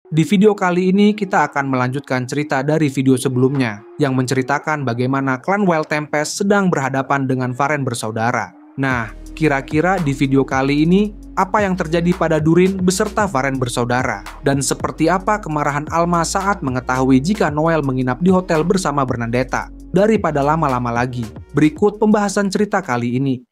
Di video kali ini kita akan melanjutkan cerita dari video sebelumnya yang menceritakan bagaimana klan Wild Tempest sedang berhadapan dengan Varen bersaudara. Nah, kira-kira di video kali ini apa yang terjadi pada Durin beserta Varen bersaudara? Dan seperti apa kemarahan Alma saat mengetahui jika Noel menginap di hotel bersama Bernadetta? Daripada lama-lama lagi, berikut pembahasan cerita kali ini.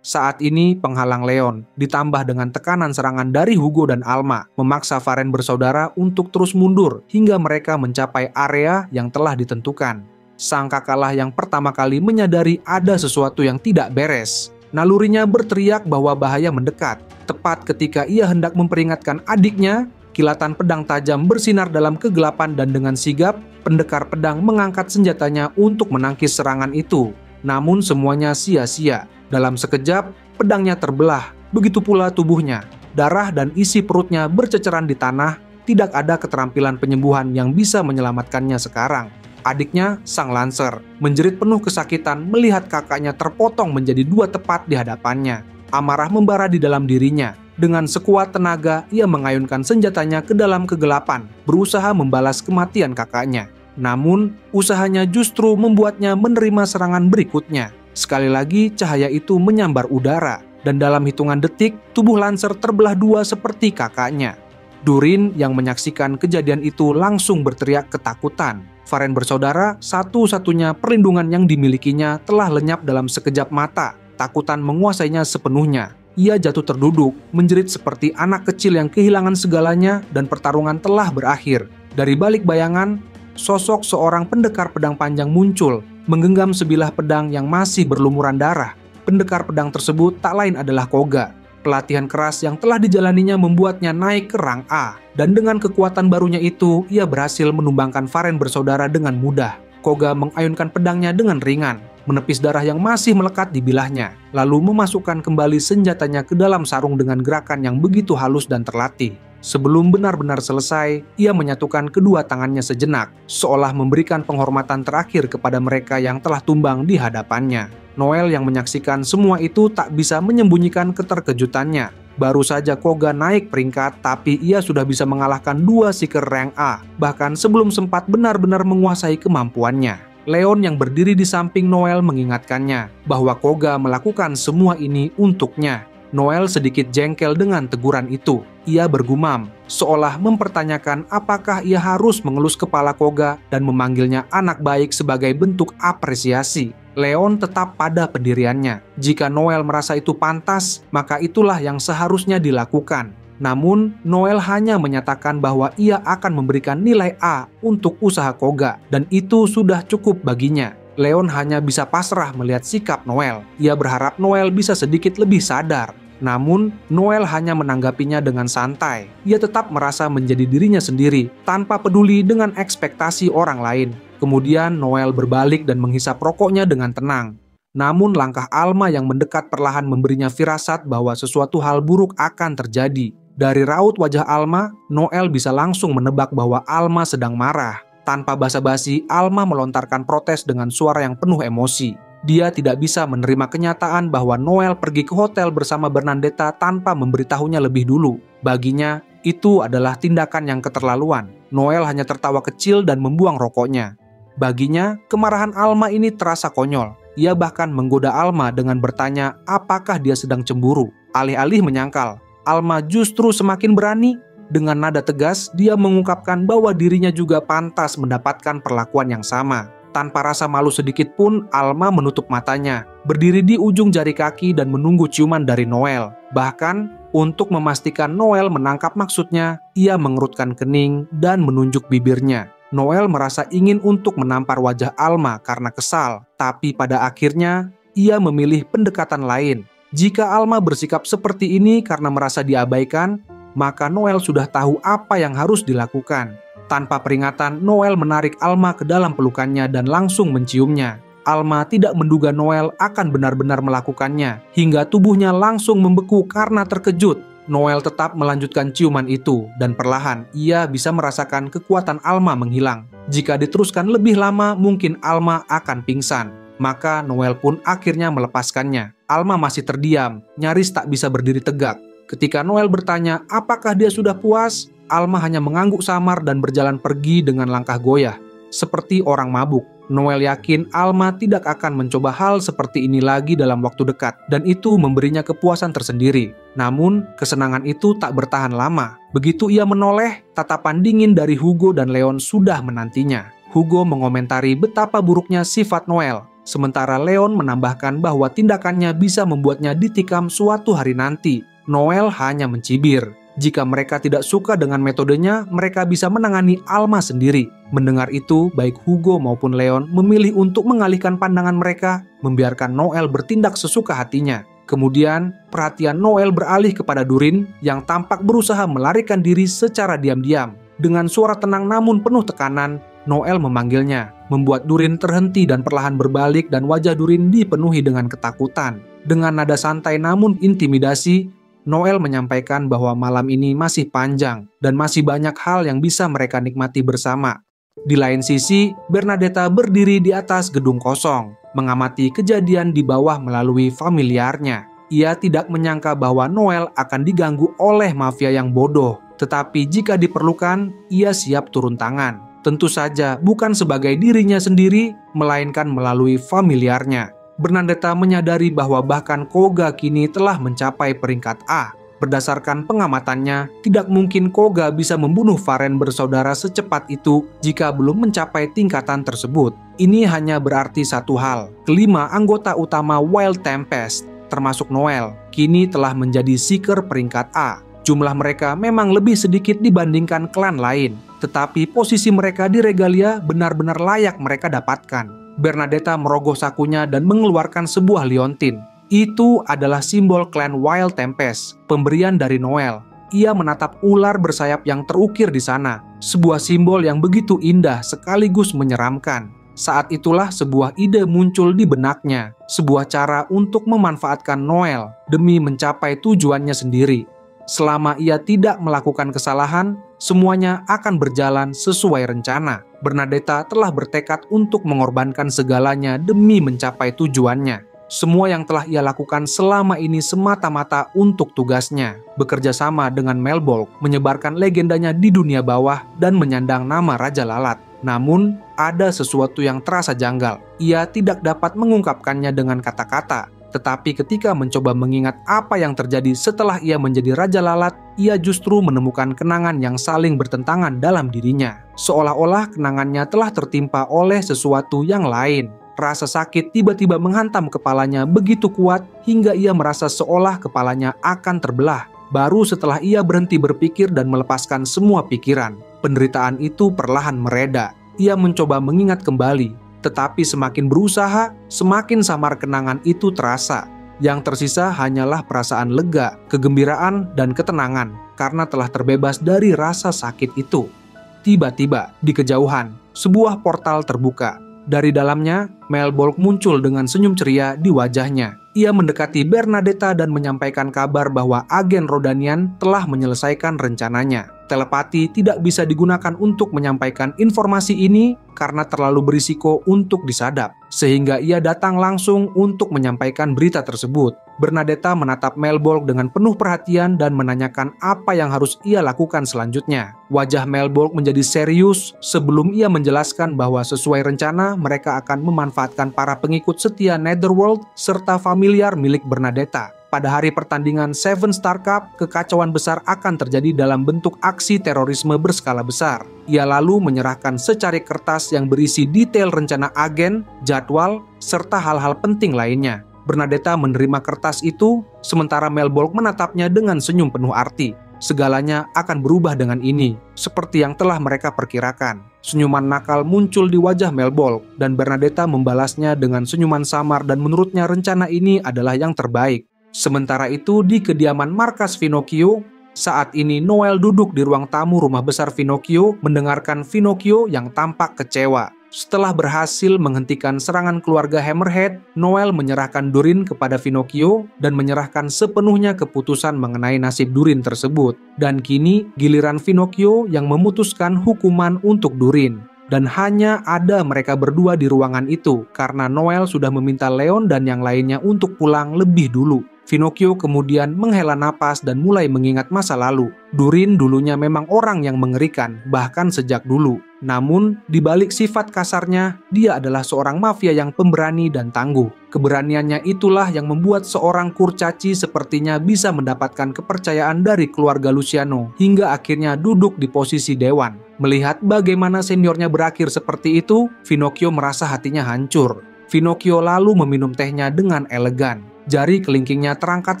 Saat ini, penghalang Leon, ditambah dengan tekanan serangan dari Hugo dan Alma, memaksa Varen bersaudara untuk terus mundur hingga mereka mencapai area yang telah ditentukan. Sang kakaklah yang pertama kali menyadari ada sesuatu yang tidak beres. Nalurinya berteriak bahwa bahaya mendekat. Tepat ketika ia hendak memperingatkan adiknya, kilatan pedang tajam bersinar dalam kegelapan dan dengan sigap, pendekar pedang mengangkat senjatanya untuk menangkis serangan itu. Namun semuanya sia-sia. Dalam sekejap, pedangnya terbelah, begitu pula tubuhnya. Darah dan isi perutnya berceceran di tanah, tidak ada keterampilan penyembuhan yang bisa menyelamatkannya sekarang. Adiknya, sang Lancer, menjerit penuh kesakitan melihat kakaknya terpotong menjadi dua tepat di hadapannya. Amarah membara di dalam dirinya. Dengan sekuat tenaga, ia mengayunkan senjatanya ke dalam kegelapan, berusaha membalas kematian kakaknya. Namun, usahanya justru membuatnya menerima serangan berikutnya. Sekali lagi, cahaya itu menyambar udara, dan dalam hitungan detik, tubuh Lancer terbelah dua seperti kakaknya. Durin yang menyaksikan kejadian itu langsung berteriak ketakutan. Varen bersaudara, satu-satunya perlindungan yang dimilikinya telah lenyap dalam sekejap mata. Takutan menguasainya sepenuhnya. Ia jatuh terduduk, menjerit seperti anak kecil yang kehilangan segalanya dan pertarungan telah berakhir. Dari balik bayangan, sosok seorang pendekar pedang panjang muncul, menggenggam sebilah pedang yang masih berlumuran darah. Pendekar pedang tersebut tak lain adalah Koga. Pelatihan keras yang telah dijalaninya membuatnya naik ke rang A. Dan dengan kekuatan barunya itu, ia berhasil menumbangkan Varen bersaudara dengan mudah. Koga mengayunkan pedangnya dengan ringan, menepis darah yang masih melekat di bilahnya, lalu memasukkan kembali senjatanya ke dalam sarung dengan gerakan yang begitu halus dan terlatih. Sebelum benar-benar selesai, ia menyatukan kedua tangannya sejenak, seolah memberikan penghormatan terakhir kepada mereka yang telah tumbang di hadapannya. Noel yang menyaksikan semua itu tak bisa menyembunyikan keterkejutannya. Baru saja Koga naik peringkat, tapi ia sudah bisa mengalahkan dua seeker rank A, bahkan sebelum sempat benar-benar menguasai kemampuannya. Leon yang berdiri di samping Noel mengingatkannya bahwa Koga melakukan semua ini untuknya. Noel sedikit jengkel dengan teguran itu. Ia bergumam, seolah mempertanyakan apakah ia harus mengelus kepala Koga dan memanggilnya anak baik sebagai bentuk apresiasi. Leon tetap pada pendiriannya. Jika Noel merasa itu pantas, maka itulah yang seharusnya dilakukan. Namun, Noel hanya menyatakan bahwa ia akan memberikan nilai A untuk usaha Koga, dan itu sudah cukup baginya. Leon hanya bisa pasrah melihat sikap Noel. Ia berharap Noel bisa sedikit lebih sadar. Namun, Noel hanya menanggapinya dengan santai. Ia tetap merasa menjadi dirinya sendiri, tanpa peduli dengan ekspektasi orang lain. Kemudian Noel berbalik dan menghisap rokoknya dengan tenang. Namun langkah Alma yang mendekat perlahan memberinya firasat bahwa sesuatu hal buruk akan terjadi. Dari raut wajah Alma, Noel bisa langsung menebak bahwa Alma sedang marah. Tanpa basa-basi, Alma melontarkan protes dengan suara yang penuh emosi. Dia tidak bisa menerima kenyataan bahwa Noel pergi ke hotel bersama Bernadetta tanpa memberitahunya lebih dulu. Baginya, itu adalah tindakan yang keterlaluan. Noel hanya tertawa kecil dan membuang rokoknya. Baginya, kemarahan Alma ini terasa konyol. Ia bahkan menggoda Alma dengan bertanya apakah dia sedang cemburu. Alih-alih menyangkal, Alma justru semakin berani. Dengan nada tegas, dia mengungkapkan bahwa dirinya juga pantas mendapatkan perlakuan yang sama. Tanpa rasa malu sedikit pun, Alma menutup matanya, berdiri di ujung jari kaki dan menunggu ciuman dari Noel. Bahkan, untuk memastikan Noel menangkap maksudnya, ia mengerutkan kening dan menunjuk bibirnya. Noel merasa ingin untuk menampar wajah Alma karena kesal, tapi pada akhirnya, ia memilih pendekatan lain. Jika Alma bersikap seperti ini karena merasa diabaikan, maka Noel sudah tahu apa yang harus dilakukan. Tanpa peringatan, Noel menarik Alma ke dalam pelukannya dan langsung menciumnya. Alma tidak menduga Noel akan benar-benar melakukannya, hingga tubuhnya langsung membeku karena terkejut. Noel tetap melanjutkan ciuman itu, dan perlahan ia bisa merasakan kekuatan Alma menghilang. Jika diteruskan lebih lama, mungkin Alma akan pingsan. Maka Noel pun akhirnya melepaskannya. Alma masih terdiam, nyaris tak bisa berdiri tegak. Ketika Noel bertanya apakah dia sudah puas, Alma hanya mengangguk samar dan berjalan pergi dengan langkah goyah, seperti orang mabuk. Noel yakin Alma tidak akan mencoba hal seperti ini lagi dalam waktu dekat, dan itu memberinya kepuasan tersendiri. Namun, kesenangan itu tak bertahan lama. Begitu ia menoleh, tatapan dingin dari Hugo dan Leon sudah menantinya. Hugo mengomentari betapa buruknya sifat Noel, sementara Leon menambahkan bahwa tindakannya bisa membuatnya ditikam suatu hari nanti. Noel hanya mencibir. Jika mereka tidak suka dengan metodenya, mereka bisa menangani Alma sendiri. Mendengar itu, baik Hugo maupun Leon memilih untuk mengalihkan pandangan mereka, membiarkan Noel bertindak sesuka hatinya. Kemudian, perhatian Noel beralih kepada Durin yang tampak berusaha melarikan diri secara diam-diam. Dengan suara tenang namun penuh tekanan, Noel memanggilnya, membuat Durin terhenti dan perlahan berbalik dan wajah Durin dipenuhi dengan ketakutan. Dengan nada santai namun intimidasi, Noel menyampaikan bahwa malam ini masih panjang dan masih banyak hal yang bisa mereka nikmati bersama. Di lain sisi, Bernadetta berdiri di atas gedung kosong, mengamati kejadian di bawah melalui familiarnya. Ia tidak menyangka bahwa Noel akan diganggu oleh mafia yang bodoh, tetapi jika diperlukan, ia siap turun tangan. Tentu saja bukan sebagai dirinya sendiri, melainkan melalui familiarnya. Bernadetta menyadari bahwa bahkan Koga kini telah mencapai peringkat A. Berdasarkan pengamatannya, tidak mungkin Koga bisa membunuh Faren bersaudara secepat itu jika belum mencapai tingkatan tersebut. Ini hanya berarti satu hal, kelima anggota utama Wild Tempest, termasuk Noel, kini telah menjadi seeker peringkat A. Jumlah mereka memang lebih sedikit dibandingkan klan lain, tetapi posisi mereka di Regalia benar-benar layak mereka dapatkan. Bernadetta merogoh sakunya dan mengeluarkan sebuah liontin. Itu adalah simbol klan Wild Tempest, pemberian dari Noel. Ia menatap ular bersayap yang terukir di sana, sebuah simbol yang begitu indah sekaligus menyeramkan. Saat itulah sebuah ide muncul di benaknya, sebuah cara untuk memanfaatkan Noel demi mencapai tujuannya sendiri. Selama ia tidak melakukan kesalahan, semuanya akan berjalan sesuai rencana. Bernadetta telah bertekad untuk mengorbankan segalanya demi mencapai tujuannya. Semua yang telah ia lakukan selama ini semata-mata untuk tugasnya, bekerja sama dengan Melbolg, menyebarkan legendanya di dunia bawah dan menyandang nama Raja Lalat. Namun, ada sesuatu yang terasa janggal. Ia tidak dapat mengungkapkannya dengan kata-kata. Tetapi ketika mencoba mengingat apa yang terjadi setelah ia menjadi Raja Lalat, ia justru menemukan kenangan yang saling bertentangan dalam dirinya. Seolah-olah kenangannya telah tertimpa oleh sesuatu yang lain. Rasa sakit tiba-tiba menghantam kepalanya begitu kuat hingga ia merasa seolah kepalanya akan terbelah. Baru setelah ia berhenti berpikir dan melepaskan semua pikiran, penderitaan itu perlahan mereda. Ia mencoba mengingat kembali. Tetapi semakin berusaha, semakin samar kenangan itu terasa. Yang tersisa hanyalah perasaan lega, kegembiraan, dan ketenangan karena telah terbebas dari rasa sakit itu. Tiba-tiba, di kejauhan, sebuah portal terbuka. Dari dalamnya, Melbolg muncul dengan senyum ceria di wajahnya. Ia mendekati Bernadetta dan menyampaikan kabar bahwa agen Rodanian telah menyelesaikan rencananya. Telepati tidak bisa digunakan untuk menyampaikan informasi ini karena terlalu berisiko untuk disadap, sehingga ia datang langsung untuk menyampaikan berita tersebut. Bernadetta menatap Melbolg dengan penuh perhatian dan menanyakan apa yang harus ia lakukan selanjutnya. Wajah Melbolg menjadi serius sebelum ia menjelaskan bahwa sesuai rencana mereka akan memanfaatkan para pengikut setia Netherworld serta familiar milik Bernadetta. Pada hari pertandingan Seven Star Cup, kekacauan besar akan terjadi dalam bentuk aksi terorisme berskala besar. Ia lalu menyerahkan secari kertas yang berisi detail rencana agen, jadwal, serta hal-hal penting lainnya. Bernadetta menerima kertas itu, sementara Melbolg menatapnya dengan senyum penuh arti. Segalanya akan berubah dengan ini, seperti yang telah mereka perkirakan. Senyuman nakal muncul di wajah Melbolg, dan Bernadetta membalasnya dengan senyuman samar dan menurutnya rencana ini adalah yang terbaik. Sementara itu di kediaman markas Pinocchio, saat ini Noel duduk di ruang tamu rumah besar Pinocchio mendengarkan Pinocchio yang tampak kecewa. Setelah berhasil menghentikan serangan keluarga Hammerhead, Noel menyerahkan Durin kepada Pinocchio dan menyerahkan sepenuhnya keputusan mengenai nasib Durin tersebut. Dan kini giliran Pinocchio yang memutuskan hukuman untuk Durin. Dan hanya ada mereka berdua di ruangan itu karena Noel sudah meminta Leon dan yang lainnya untuk pulang lebih dulu. Pinocchio kemudian menghela napas dan mulai mengingat masa lalu. Durin dulunya memang orang yang mengerikan, bahkan sejak dulu. Namun, di balik sifat kasarnya, dia adalah seorang mafia yang pemberani dan tangguh. Keberaniannya itulah yang membuat seorang kurcaci sepertinya bisa mendapatkan kepercayaan dari keluarga Luciano, hingga akhirnya duduk di posisi dewan. Melihat bagaimana seniornya berakhir seperti itu, Pinocchio merasa hatinya hancur. Pinocchio lalu meminum tehnya dengan elegan. Jari kelingkingnya terangkat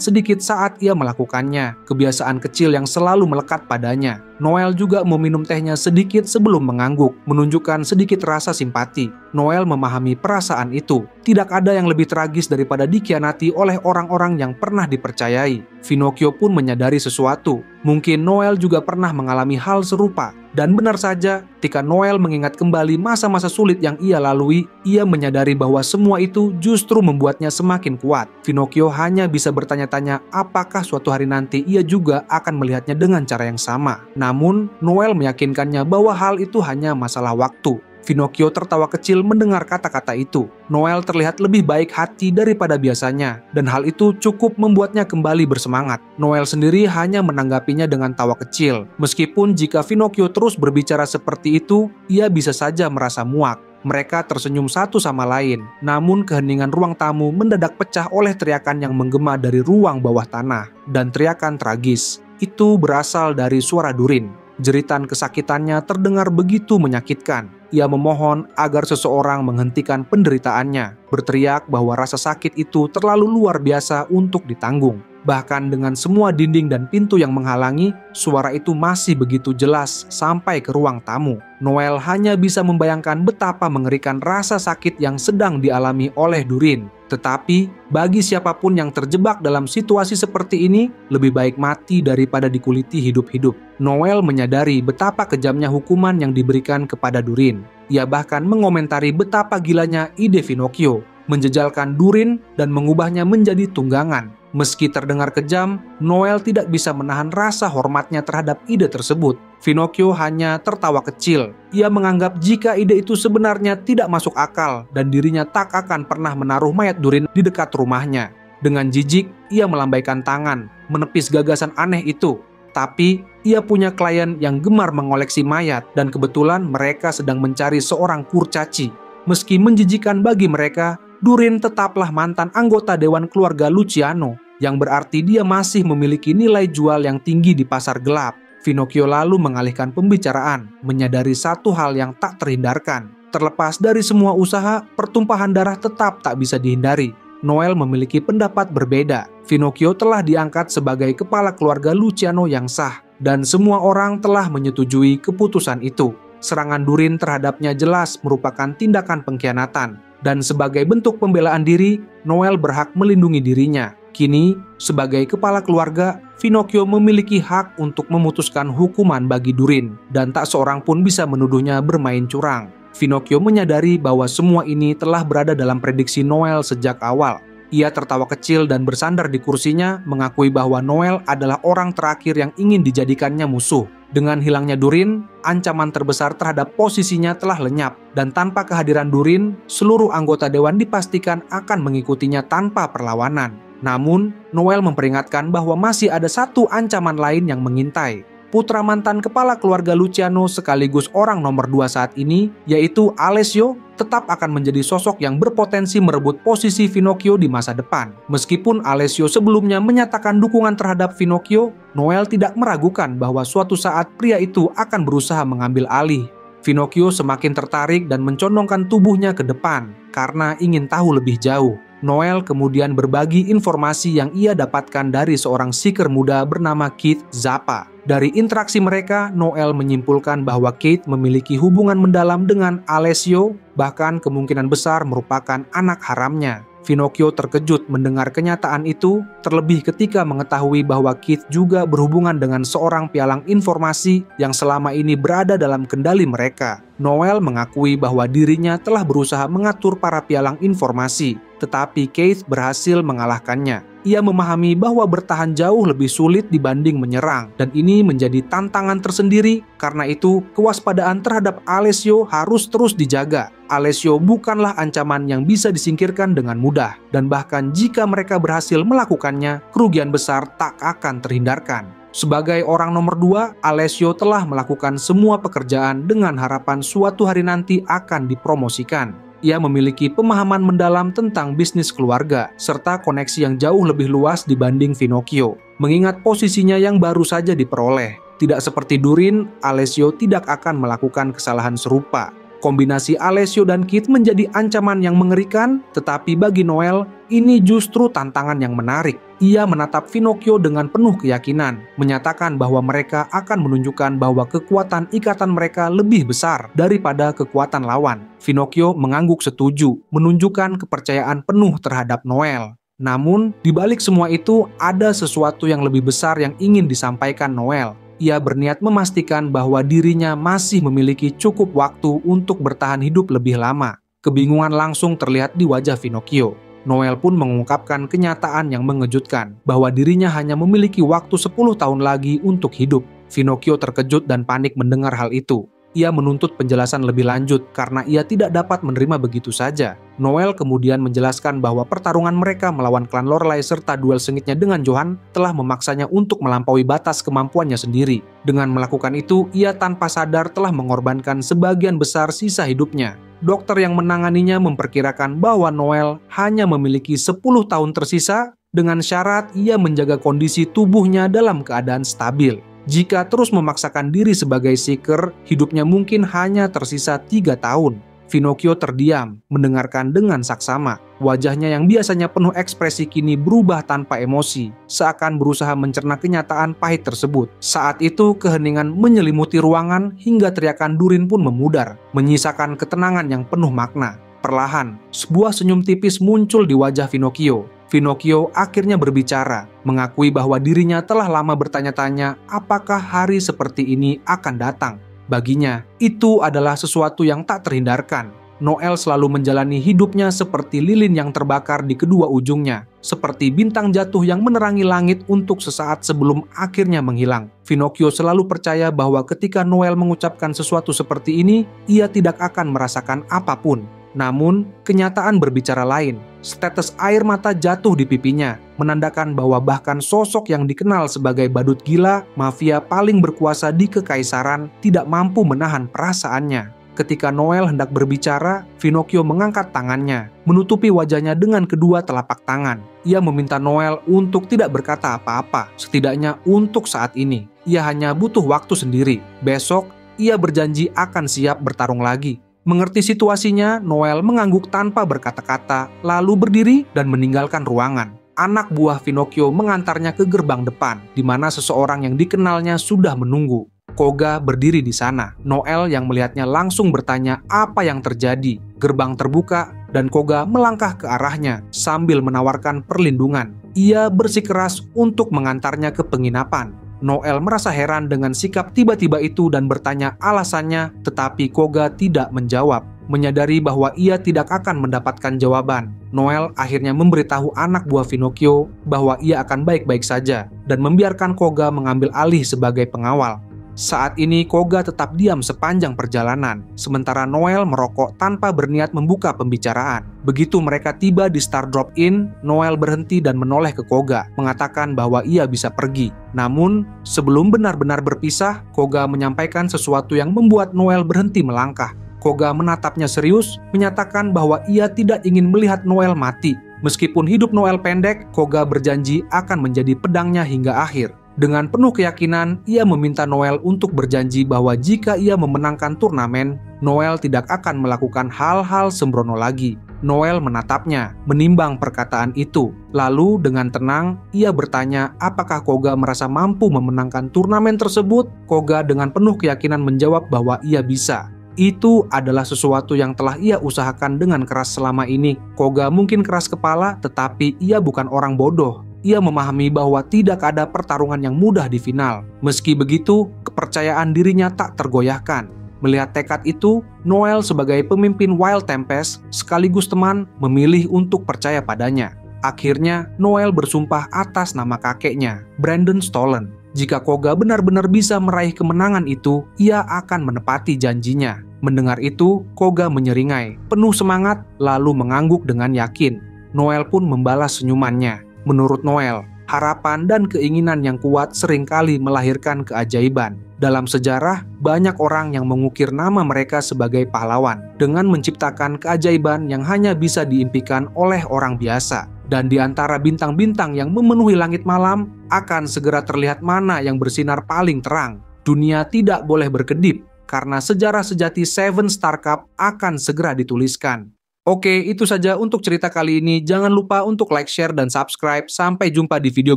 sedikit saat ia melakukannya, kebiasaan kecil yang selalu melekat padanya. Noel juga meminum tehnya sedikit sebelum mengangguk, menunjukkan sedikit rasa simpati. Noel memahami perasaan itu. Tidak ada yang lebih tragis daripada dikhianati oleh orang-orang yang pernah dipercayai. Pinocchio pun menyadari sesuatu. Mungkin Noel juga pernah mengalami hal serupa. Dan benar saja, ketika Noel mengingat kembali masa-masa sulit yang ia lalui, ia menyadari bahwa semua itu justru membuatnya semakin kuat. Pinocchio hanya bisa bertanya-tanya apakah suatu hari nanti ia juga akan melihatnya dengan cara yang sama. Namun, Noel meyakinkannya bahwa hal itu hanya masalah waktu. Pinocchio tertawa kecil mendengar kata-kata itu. Noel terlihat lebih baik hati daripada biasanya, dan hal itu cukup membuatnya kembali bersemangat. Noel sendiri hanya menanggapinya dengan tawa kecil. Meskipun jika Pinocchio terus berbicara seperti itu, ia bisa saja merasa muak. Mereka tersenyum satu sama lain, namun keheningan ruang tamu mendadak pecah oleh teriakan yang menggema dari ruang bawah tanah, dan teriakan tragis. Itu berasal dari suara Durin. Jeritan kesakitannya terdengar begitu menyakitkan. Ia memohon agar seseorang menghentikan penderitaannya, berteriak bahwa rasa sakit itu terlalu luar biasa untuk ditanggung. Bahkan dengan semua dinding dan pintu yang menghalangi, suara itu masih begitu jelas sampai ke ruang tamu. Noel hanya bisa membayangkan betapa mengerikan rasa sakit yang sedang dialami oleh Durin. Tetapi, bagi siapapun yang terjebak dalam situasi seperti ini, lebih baik mati daripada dikuliti hidup-hidup. Noel menyadari betapa kejamnya hukuman yang diberikan kepada Durin. Ia bahkan mengomentari betapa gilanya ide Pinocchio, menjejalkan Durin dan mengubahnya menjadi tunggangan. Meski terdengar kejam, Noel tidak bisa menahan rasa hormatnya terhadap ide tersebut. Pinocchio hanya tertawa kecil. Ia menganggap jika ide itu sebenarnya tidak masuk akal dan dirinya tak akan pernah menaruh mayat Durin di dekat rumahnya. Dengan jijik, ia melambaikan tangan, menepis gagasan aneh itu. Tapi, ia punya klien yang gemar mengoleksi mayat dan kebetulan mereka sedang mencari seorang kurcaci. Meski menjijikan bagi mereka, Durin tetaplah mantan anggota dewan keluarga Luciano, yang berarti dia masih memiliki nilai jual yang tinggi di pasar gelap. Pinocchio lalu mengalihkan pembicaraan, menyadari satu hal yang tak terhindarkan. Terlepas dari semua usaha, pertumpahan darah tetap tak bisa dihindari. Noel memiliki pendapat berbeda. Pinocchio telah diangkat sebagai kepala keluarga Luciano yang sah, dan semua orang telah menyetujui keputusan itu. Serangan Durin terhadapnya jelas merupakan tindakan pengkhianatan, dan sebagai bentuk pembelaan diri, Noel berhak melindungi dirinya. Kini, sebagai kepala keluarga, Pinocchio memiliki hak untuk memutuskan hukuman bagi Durin, dan tak seorang pun bisa menuduhnya bermain curang. Pinocchio menyadari bahwa semua ini telah berada dalam prediksi Noel sejak awal. Ia tertawa kecil dan bersandar di kursinya, mengakui bahwa Noel adalah orang terakhir yang ingin dijadikannya musuh. Dengan hilangnya Durin, ancaman terbesar terhadap posisinya telah lenyap, dan tanpa kehadiran Durin, seluruh anggota dewan dipastikan akan mengikutinya tanpa perlawanan. Namun, Noel memperingatkan bahwa masih ada satu ancaman lain yang mengintai. Putra mantan kepala keluarga Luciano sekaligus orang nomor 2 saat ini, yaitu Alessio, tetap akan menjadi sosok yang berpotensi merebut posisi Pinocchio di masa depan. Meskipun Alessio sebelumnya menyatakan dukungan terhadap Pinocchio, Noel tidak meragukan bahwa suatu saat pria itu akan berusaha mengambil alih. Pinocchio semakin tertarik dan mencondongkan tubuhnya ke depan karena ingin tahu lebih jauh. Noel kemudian berbagi informasi yang ia dapatkan dari seorang seeker muda bernama Keith Zappa. Dari interaksi mereka, Noel menyimpulkan bahwa Keith memiliki hubungan mendalam dengan Alessio, bahkan kemungkinan besar merupakan anak haramnya. Pinocchio terkejut mendengar kenyataan itu, terlebih ketika mengetahui bahwa Keith juga berhubungan dengan seorang pialang informasi yang selama ini berada dalam kendali mereka. Noel mengakui bahwa dirinya telah berusaha mengatur para pialang informasi, tetapi Keith berhasil mengalahkannya. Ia memahami bahwa bertahan jauh lebih sulit dibanding menyerang, dan ini menjadi tantangan tersendiri. Karena itu, kewaspadaan terhadap Alessio harus terus dijaga. Alessio bukanlah ancaman yang bisa disingkirkan dengan mudah, dan bahkan jika mereka berhasil melakukannya, kerugian besar tak akan terhindarkan. Sebagai orang nomor 2, Alessio telah melakukan semua pekerjaan dengan harapan suatu hari nanti akan dipromosikan. Ia memiliki pemahaman mendalam tentang bisnis keluarga, serta koneksi yang jauh lebih luas dibanding Finocchio. Mengingat posisinya yang baru saja diperoleh, tidak seperti Durin, Alessio tidak akan melakukan kesalahan serupa. Kombinasi Alessio dan Keith menjadi ancaman yang mengerikan, tetapi bagi Noel, ini justru tantangan yang menarik. Ia menatap Finocchio dengan penuh keyakinan, menyatakan bahwa mereka akan menunjukkan bahwa kekuatan ikatan mereka lebih besar daripada kekuatan lawan. Finocchio mengangguk setuju, menunjukkan kepercayaan penuh terhadap Noel. Namun, di balik semua itu, ada sesuatu yang lebih besar yang ingin disampaikan Noel. Ia berniat memastikan bahwa dirinya masih memiliki cukup waktu untuk bertahan hidup lebih lama. Kebingungan langsung terlihat di wajah Finocchio. Noel pun mengungkapkan kenyataan yang mengejutkan, bahwa dirinya hanya memiliki waktu 10 tahun lagi untuk hidup. Finocchio terkejut dan panik mendengar hal itu. Ia menuntut penjelasan lebih lanjut karena ia tidak dapat menerima begitu saja. Noel kemudian menjelaskan bahwa pertarungan mereka melawan klan Lorelai serta duel sengitnya dengan Johan telah memaksanya untuk melampaui batas kemampuannya sendiri. Dengan melakukan itu, ia tanpa sadar telah mengorbankan sebagian besar sisa hidupnya. Dokter yang menanganinya memperkirakan bahwa Noel hanya memiliki 10 tahun tersisa dengan syarat ia menjaga kondisi tubuhnya dalam keadaan stabil. Jika terus memaksakan diri sebagai seeker, hidupnya mungkin hanya tersisa 3 tahun. Finocchio terdiam, mendengarkan dengan saksama. Wajahnya yang biasanya penuh ekspresi kini berubah tanpa emosi, seakan berusaha mencerna kenyataan pahit tersebut. Saat itu, keheningan menyelimuti ruangan hingga teriakan Durin pun memudar, menyisakan ketenangan yang penuh makna. Perlahan, sebuah senyum tipis muncul di wajah Finocchio. Finocchio akhirnya berbicara, mengakui bahwa dirinya telah lama bertanya-tanya apakah hari seperti ini akan datang. Baginya, itu adalah sesuatu yang tak terhindarkan. Noel selalu menjalani hidupnya seperti lilin yang terbakar di kedua ujungnya, seperti bintang jatuh yang menerangi langit untuk sesaat sebelum akhirnya menghilang. Finocchio selalu percaya bahwa ketika Noel mengucapkan sesuatu seperti ini, ia tidak akan merasakan apapun. Namun, kenyataan berbicara lain. Setetes air mata jatuh di pipinya, menandakan bahwa bahkan sosok yang dikenal sebagai badut gila, mafia paling berkuasa di kekaisaran, tidak mampu menahan perasaannya. Ketika Noel hendak berbicara, Finocchio mengangkat tangannya, menutupi wajahnya dengan kedua telapak tangan. Ia meminta Noel untuk tidak berkata apa-apa, setidaknya untuk saat ini. Ia hanya butuh waktu sendiri. Besok, ia berjanji akan siap bertarung lagi. Mengerti situasinya, Noel mengangguk tanpa berkata-kata, lalu berdiri dan meninggalkan ruangan. Anak buah Finocchio mengantarnya ke gerbang depan, di mana seseorang yang dikenalnya sudah menunggu. Koga berdiri di sana. Noel yang melihatnya langsung bertanya apa yang terjadi. Gerbang terbuka dan Koga melangkah ke arahnya sambil menawarkan perlindungan. Ia bersikeras untuk mengantarnya ke penginapan. Noel merasa heran dengan sikap tiba-tiba itu dan bertanya alasannya, tetapi Koga tidak menjawab. Menyadari bahwa ia tidak akan mendapatkan jawaban, Noel akhirnya memberitahu anak buah Finocchio bahwa ia akan baik-baik saja dan membiarkan Koga mengambil alih sebagai pengawal. Saat ini Koga tetap diam sepanjang perjalanan, sementara Noel merokok tanpa berniat membuka pembicaraan. Begitu mereka tiba di Star Drop Inn, Noel berhenti dan menoleh ke Koga, mengatakan bahwa ia bisa pergi. Namun, sebelum benar-benar berpisah, Koga menyampaikan sesuatu yang membuat Noel berhenti melangkah. Koga menatapnya serius, menyatakan bahwa ia tidak ingin melihat Noel mati. Meskipun hidup Noel pendek, Koga berjanji akan menjadi pedangnya hingga akhir. Dengan penuh keyakinan, ia meminta Noel untuk berjanji bahwa jika ia memenangkan turnamen, Noel tidak akan melakukan hal-hal sembrono lagi. Noel menatapnya, menimbang perkataan itu. Lalu dengan tenang, ia bertanya apakah Koga merasa mampu memenangkan turnamen tersebut. Koga dengan penuh keyakinan menjawab bahwa ia bisa. Itu adalah sesuatu yang telah ia usahakan dengan keras selama ini. Koga mungkin keras kepala, tetapi ia bukan orang bodoh. Ia memahami bahwa tidak ada pertarungan yang mudah di final. Meski begitu, kepercayaan dirinya tak tergoyahkan. Melihat tekad itu, Noel sebagai pemimpin Wild Tempest sekaligus teman memilih untuk percaya padanya. Akhirnya, Noel bersumpah atas nama kakeknya, Brandon Stollen. Jika Koga benar-benar bisa meraih kemenangan itu, ia akan menepati janjinya. Mendengar itu, Koga menyeringai, penuh semangat, lalu mengangguk dengan yakin. Noel pun membalas senyumannya. Menurut Noel, harapan dan keinginan yang kuat seringkali melahirkan keajaiban. Dalam sejarah, banyak orang yang mengukir nama mereka sebagai pahlawan dengan menciptakan keajaiban yang hanya bisa diimpikan oleh orang biasa. Dan di antara bintang-bintang yang memenuhi langit malam, akan segera terlihat mana yang bersinar paling terang. Dunia tidak boleh berkedip, karena sejarah sejati Seven Star Cup akan segera dituliskan. Oke, itu saja untuk cerita kali ini. Jangan lupa untuk like, share, dan subscribe. Sampai jumpa di video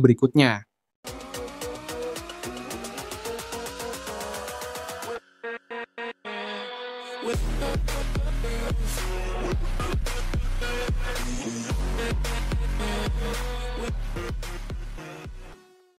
berikutnya.